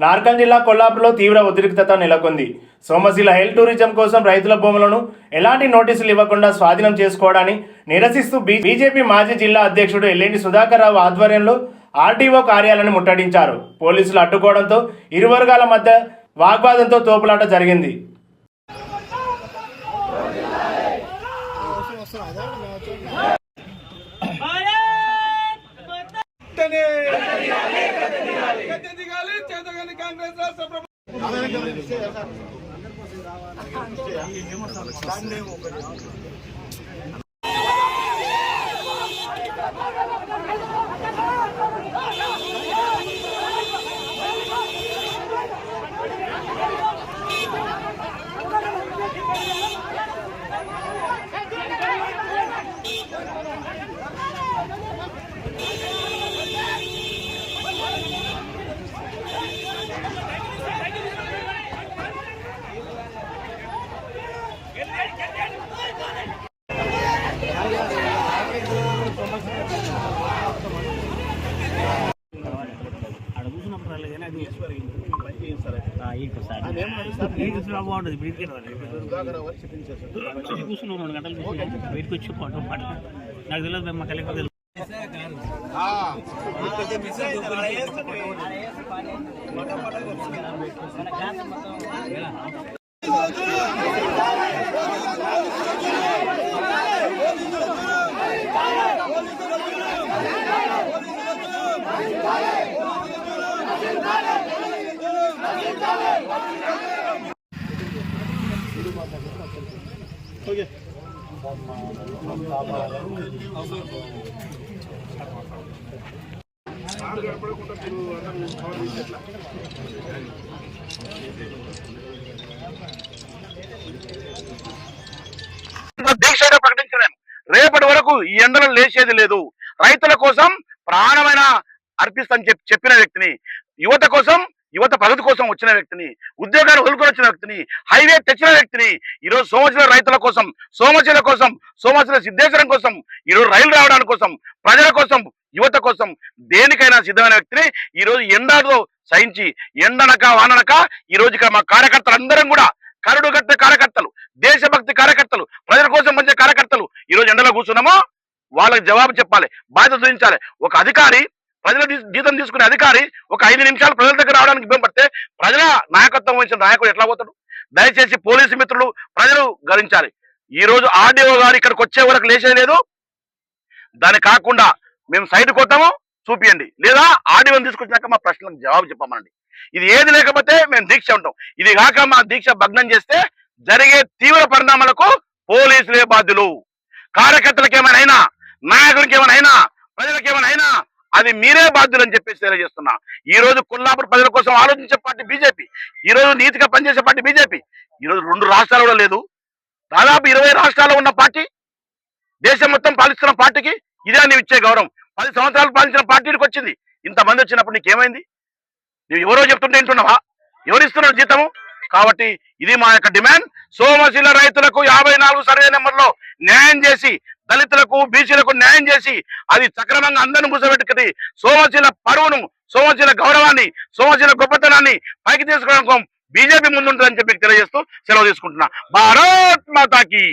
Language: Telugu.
నార్కల్ జిల్లా కొల్లాపులో తీవ్ర ఉద్రిక్తత నెలకొంది. సోమశిల హెల్ టూరిజం కోసం రైతుల భూములను ఎలాంటి నోటీసులు ఇవ్వకుండా స్వాధీనం చేసుకోవడాన్ని నిరసిస్తూ బీజేపీ మాజీ జిల్లా అధ్యక్షుడు ఎల్లేని సుధాకర్ రావు ఆధ్వర్యంలో ఆర్టీఓ కార్యాలయాన్ని ముట్టడించారు. పోలీసులు అడ్డుకోవడంతో ఇరు వర్గాల మధ్య వాగ్వాదంతో తోపులాట జరిగింది. బాగుంటుంది కూర్చున్నాం 2 గంటలు బయటకు వచ్చి నాకు తెలియదు మా కలెక్టర్ తెలుసు. దీక్షగా ప్రకటించలేము. రేపటి వరకు ఈ ఎండలో లేచేది లేదు. రైతుల కోసం ప్రాణమైన అర్పిస్తని చెప్పిన వ్యక్తిని, యువత కోసం, యువత ప్రగతి కోసం వచ్చిన వ్యక్తిని, ఉద్యోగాలు వదులుకొని వచ్చిన వ్యక్తిని, హైవే తెచ్చిన వ్యక్తిని, ఈరోజు సోమశిల రైతుల కోసం, సోమశిల సిద్ధేశ్వరం కోసం, ఈరోజు రైలు రావడానికి కోసం, ప్రజల కోసం, యువత కోసం దేనికైనా సిద్ధమైన వ్యక్తిని ఈరోజు ఎండలో సహించి ఎండనక వాననక ఈరోజు ఇక్కడ మా కార్యకర్తలందరం కూడా కరుడు గట్టే కార్యకర్తలు, దేశభక్తి కార్యకర్తలు, ప్రజల కోసం మంచి కార్యకర్తలు ఈరోజు ఎండలో కూర్చున్నామో వాళ్ళకి జవాబు చెప్పాలి, బాధ్యత వహించాలి. ఒక అధికారి, ప్రజల జీతం తీసుకునే అధికారి ఒక 5 నిమిషాలు ప్రజల దగ్గర రావడానికి ఇబ్బంది పడితే ప్రజల నాయకత్వం వహించిన నాయకుడు ఎట్లా పోతాడు? దయచేసి పోలీసు మిత్రులు, ప్రజలు గమనించాలి. ఈ రోజు ఆర్డీఓ గారు ఇక్కడికి వచ్చే వరకు లేచేది లేదు. దాని కాకుండా మేము సైడ్ కొట్టాము చూపియండి, లేదా ఆర్డీఓని తీసుకొచ్చినాక మా ప్రశ్నలకు జవాబు చెప్పమనండి. ఇది ఏది లేకపోతే మేము దీక్ష ఉంటాం. ఇది కాక మా దీక్ష భగ్నం చేస్తే జరిగే తీవ్ర పరిణామాలకు పోలీసులే బాధ్యులు. కార్యకర్తలకు ఏమైనా, నాయకుడికి ఏమైనా, ప్రజలకు ఏమైనా అది మీరే బాధ్యులు అని చెప్పేసి తెలియజేస్తున్నా. ఈ రోజు కొల్లాపూర్ ప్రజల కోసం ఆలోచించే పార్టీ బీజేపీ, ఈ రోజు నీతిగా పనిచేసే పార్టీ బీజేపీ. ఈరోజు 2 రాష్ట్రాలు కూడా లేదు, దాదాపు 20 రాష్ట్రాల్లో ఉన్న పార్టీ, దేశం మొత్తం పాలిస్తున్న పార్టీకి ఇదే నీవు ఇచ్చే గౌరవం. 10 సంవత్సరాలు పాలించిన పార్టీకి వచ్చింది. ఇంతమంది వచ్చినప్పుడు నీకేమైంది? నువ్వు ఎవరో చెప్తుంటే వింటున్నావా? ఎవరిస్తున్నారు జీతము? కాబట్టి ఇది మా యొక్క డిమాండ్. సోమశిల రైతులకు 54 సర్వే నెంబర్లో న్యాయం చేసి, దళితులకు, బీసీలకు న్యాయం చేసి, అది సక్రమంగా అందరిని కూర్చోబెట్టుకుని సోమశిల పరువును, సోమశిల గౌరవాన్ని, సోమశిల గొప్పతనాన్ని పైకి తీసుకోవడం బీజేపీ ముందుంటుందని చెప్పి తెలియజేస్తూ సెలవు తీసుకుంటున్నా. భారత్ మాతాకి.